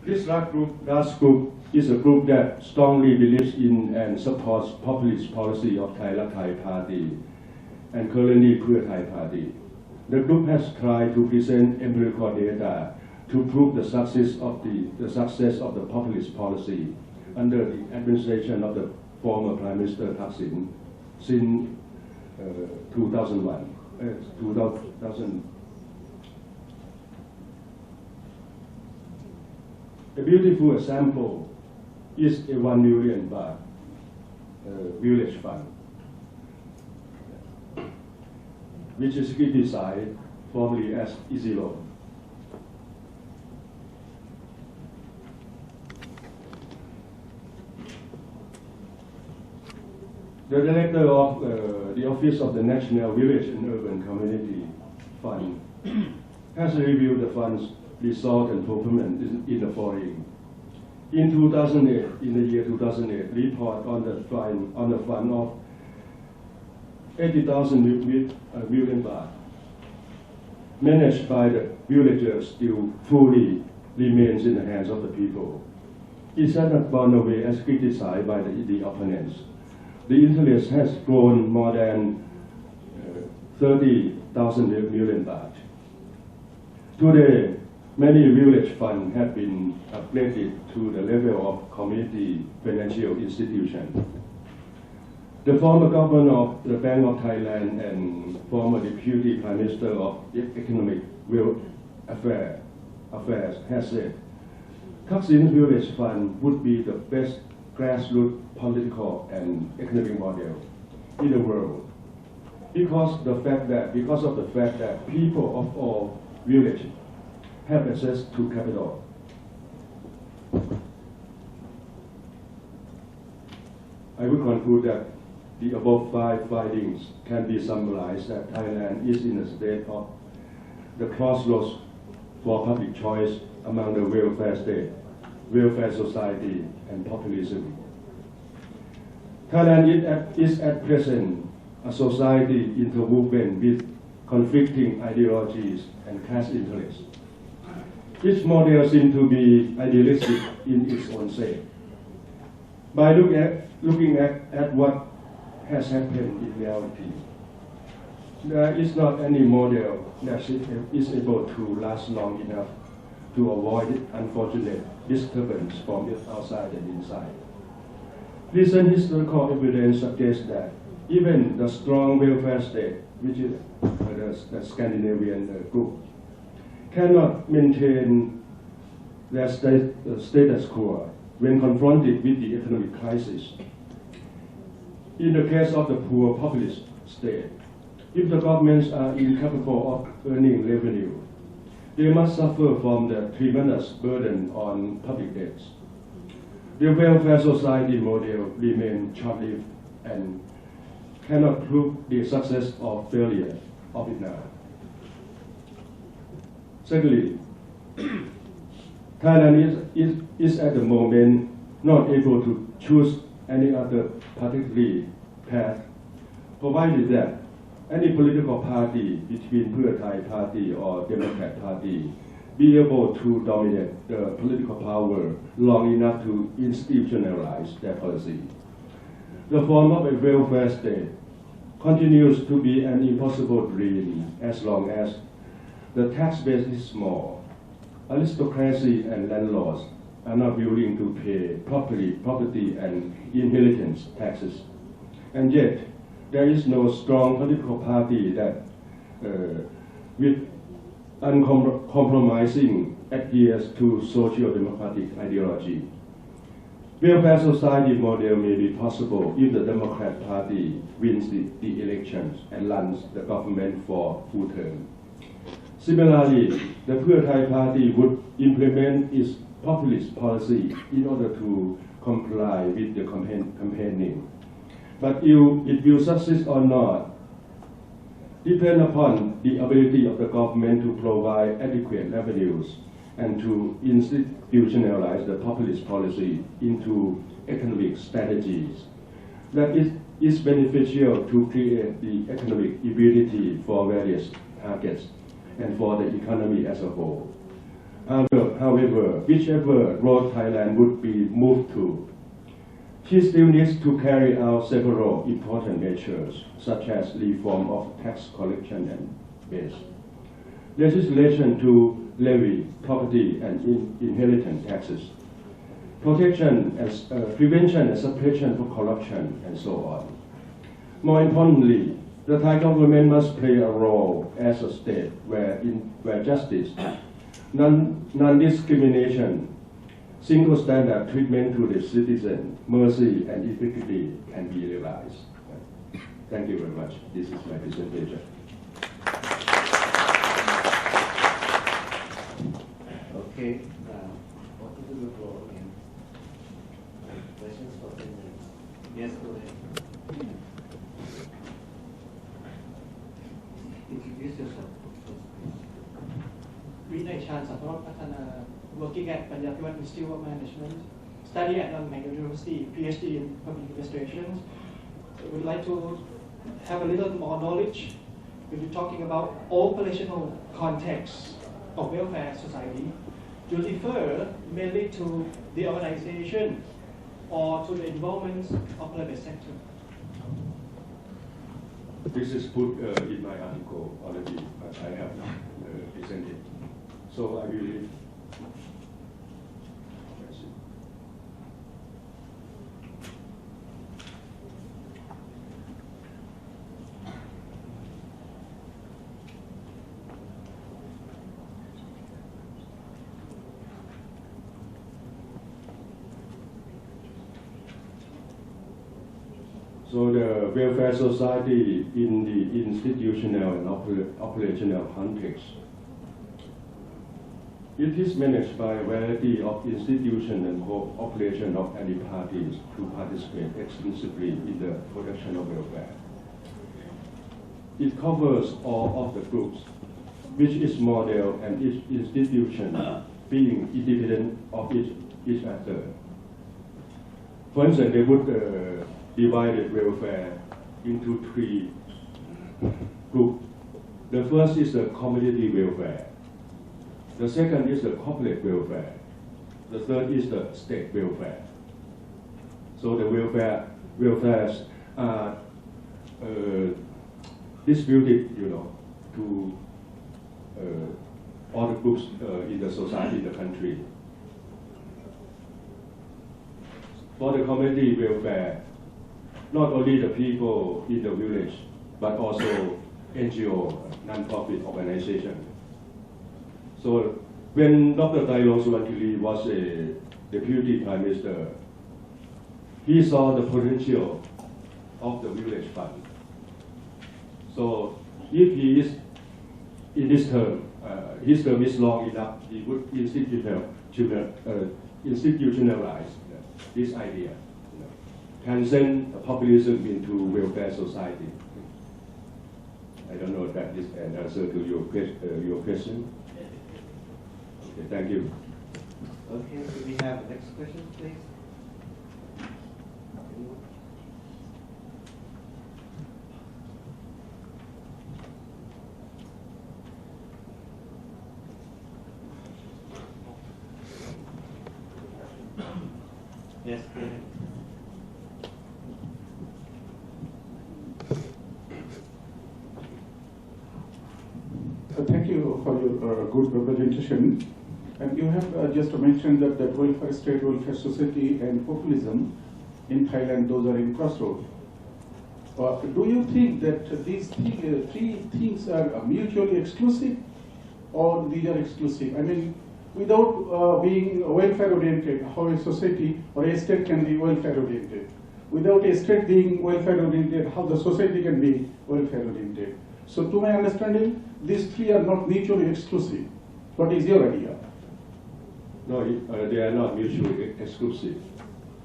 This last group is a group that strongly believes in and supports populist policy of Thai Thai Party and currently Per2 Party. The group has tried to present empirical data to prove the success of the populist policy under the administration of the former Prime Minister Thaksin since 2001. A beautiful example is a 1 million baht village fund, which is criticized formally as easy loan. The director of the Office of the National Village and Urban Community Fund has reviewed the fund's result and performance in the following. In 2008, in the year 2008, report on the fund of 80,000 million baht managed by the villagers still fully remains in the hands of the people. It has not gone away as criticized by the opponents. The interest has grown more than 30,000 million baht. Today, many village funds have been upgraded to the level of community financial institution. The former governor of the Bank of Thailand and former deputy prime minister of economic affairs has said, Thaksin's village fund would be the best grassroots political and economic model in the world because of the fact that people of all villages have access to capital. I will conclude that the above 5 findings can be summarized that Thailand is in a state of the crossroads for public choice among the welfare state, welfare society, and populism. Thailand is at present a society interwoven with conflicting ideologies and caste interests. Each model seems to be idealistic in its own sake. By looking at what has happened in reality, there is not any model that is able to last long enough to avoid unfortunate disturbance from outside and inside. Recent historical evidence suggests that even the strong welfare state, which is the Scandinavian group, cannot maintain their status quo when confronted with the economic crisis. In the case of the poor populist state, if the governments are incapable of earning revenue, they must suffer from the tremendous burden on public debts. The welfare society model remains short-lived and cannot prove the success or failure of it now. Secondly, Thailand is at the moment not able to choose any other particular path, provided that any political party between Per2 Party or Democrat Party be able to dominate the political power long enough to institutionalize their policy. The form of a welfare state continues to be an impossible dream as long as the tax base is small. Aristocracy and landlords are not willing to pay property and inheritance taxes. And yet, there is no strong political party that, with uncompromising, adheres to social democratic ideology. Welfare society model may be possible if the Democrat Party wins the elections and runs the government for full term. Similarly, the Per2 Party would implement its populist policy in order to comply with the campaigning. But it will succeed or not depend upon the ability of the government to provide adequate revenues and to institutionalize the populist policy into economic strategies that is beneficial to create the economic ability for various targets and for the economy as a whole. However, however, whichever road Thailand would be moved to, he still needs to carry out several important measures, such as reform of tax collection and base, legislation to levy property and inheritance taxes, protection and prevention and suppression for corruption, and so on. More importantly, the Thai government must play a role as a state where justice, non-discrimination, single standard treatment to the citizen, mercy and equity can be realized. Thank you very much. This is my presentation. Okay, what is the floor again? Questions for 10 minutes? Yes, go ahead. Introduce yourself. Vinay Chan Satharat Patana, working at Punjab Institute of Management, study at Mangalore University, PhD in Public Administration. Would like to have a little more knowledge when you're talking about operational context of welfare society. You refer mainly to the organization or to the involvement of private sector. This is put in my article already, but I have not presented. So I will leave. So the welfare society in the institutional and operational context, it is managed by a variety of institutions and cooperation of any parties to participate exclusively in the production of welfare. It covers all of the groups, which is model and each institution being independent of each other. For instance, they would divided welfare into 3 groups. The first is the community welfare. The second is the corporate welfare. The third is the state welfare. So the welfares are distributed, to all the groups in the society, in the country. For the community welfare, not only the people in the village, but also NGO, non-profit organization. So when Dr. Dailong Suvantili was a deputy prime minister, he saw the potential of the village fund. So if he is in this term, his term is long enough, he would institutionalize this idea. Transcend populism into welfare society. I don't know if that is an answer to your question. Okay, thank you. Okay, do we have next question, please? Anyone? Yes, go ahead. Thank you for your good presentation. And you have just mentioned that welfare state, welfare society, and populism in Thailand, those are in crossroads. Do you think that these 3 things are mutually exclusive, or these are exclusive? I mean, without being welfare oriented, how a society or a state can be welfare oriented? Without a state being welfare oriented, how the society can be welfare oriented? So to my understanding, these 3 are not mutually exclusive. What is your idea? No, they are not mutually exclusive.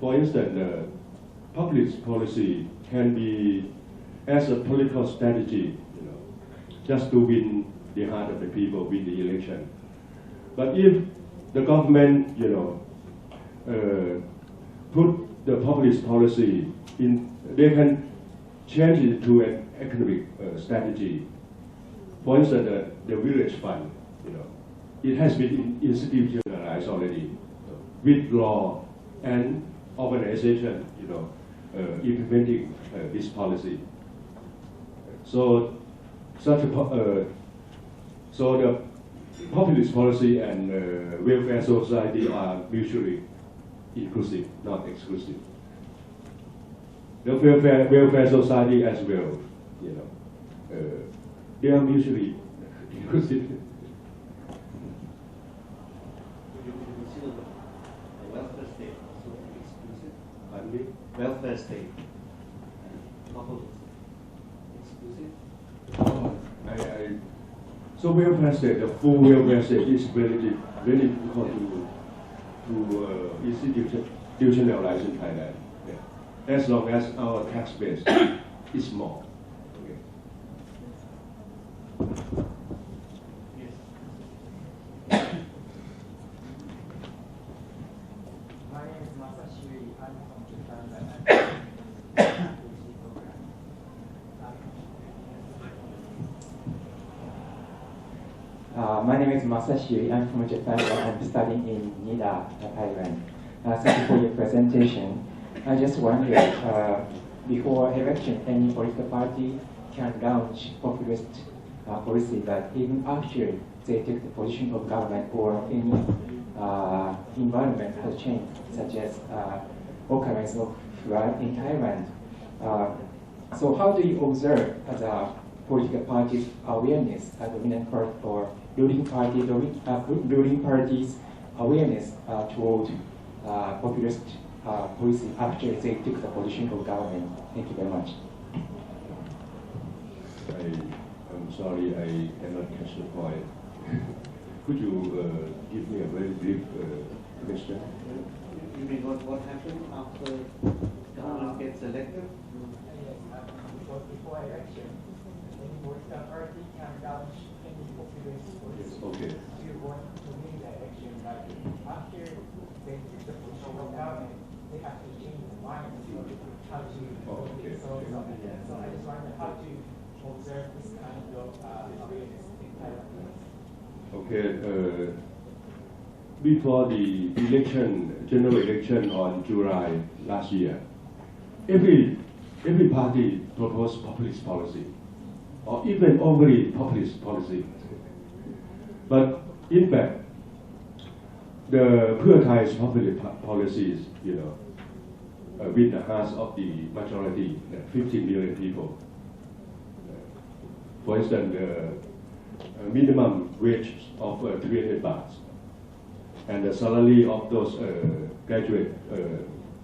For instance, public policy can be as a political strategy, just to win the heart of the people, win the election. But if the government, put the public policy in, they can change it to an economic strategy. For instance, the village fund, it has been institutionalized already with law and organization, implementing this policy. So so the populist policy and welfare society are mutually inclusive, not exclusive. The welfare society as well, they are mutually inclusive. Would you consider the welfare state also exclusive? Pardon me? Welfare state and populist exclusive? So welfare state, the full welfare state is very difficult to institutionalize in Thailand. Yeah. As long as our tax base is small. Okay. Yes. My name is Masashi. I'm from Japan. My name is Masashi. I'm from Japan. I'm studying in Nida, Thailand. Thank you for your presentation. I just wondered, before election, any political party can launch populist policy, but even after they take the position of government or any environment has changed, such as occurrence of flood in Thailand. So how do you observe the political parties' awareness, dominant part or ruling parties' awareness toward populist policy after they took the position of government? Thank you very much. I'm sorry, I cannot catch the point. Could you give me a very brief question? You mean what happened after government gets elected? Because before election, any political party can launch any populist policy. Okay. You want to win the election, but after they take the position of government, they have to change the mind. So how to Okay. so I just wonder how to observe this kind of awareness in Thailand. Okay. Before the general election on July last year, every party proposed populist policy, or even overly populist policy. But in fact, the Pheu Thai's populist policies, with the hearts of the majority, 15 million people. For instance, the minimum wage of 300 baht, and the salary of those graduate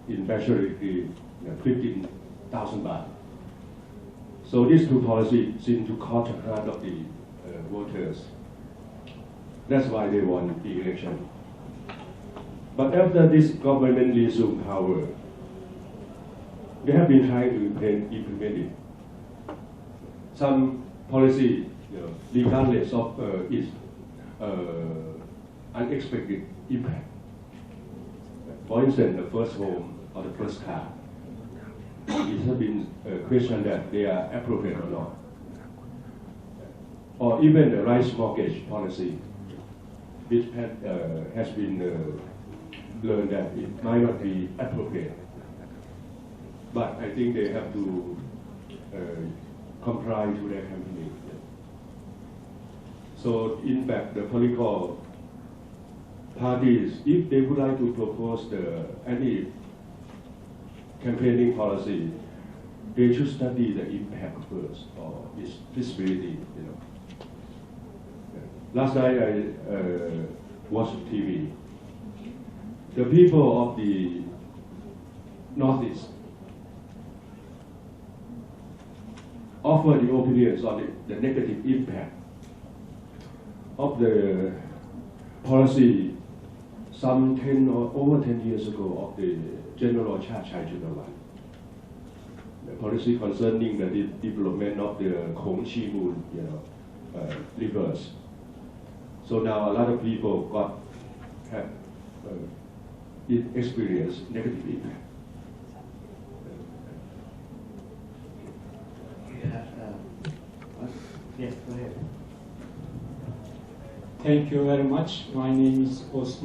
in bachelor degree, 15,000 baht. So these two policies seem to caught the heart of the voters. That's why they won the election. But after this government resumed power, they have been trying to implement it. Some policy, regardless of its unexpected impact. For instance, the first home or the first car. It has been questioned that they are appropriate or not. Or even the rice mortgage policy, which has been learned that it might not be appropriate. But I think they have to comply to their campaign. So in fact, the political parties, if they would like to propose any campaigning policy, they should study the impact first or its feasibility. Last night I watched TV. The people of the Northeast offer the opinions on the negative impact of the policy some 10 or over 10 years ago of the General Chachai Chunawan. The policy concerning the development of the Khong Chi Moon, rivers. So now a lot of people have experienced negative impact. Yes, go ahead. Thank you very much. My name is Osman.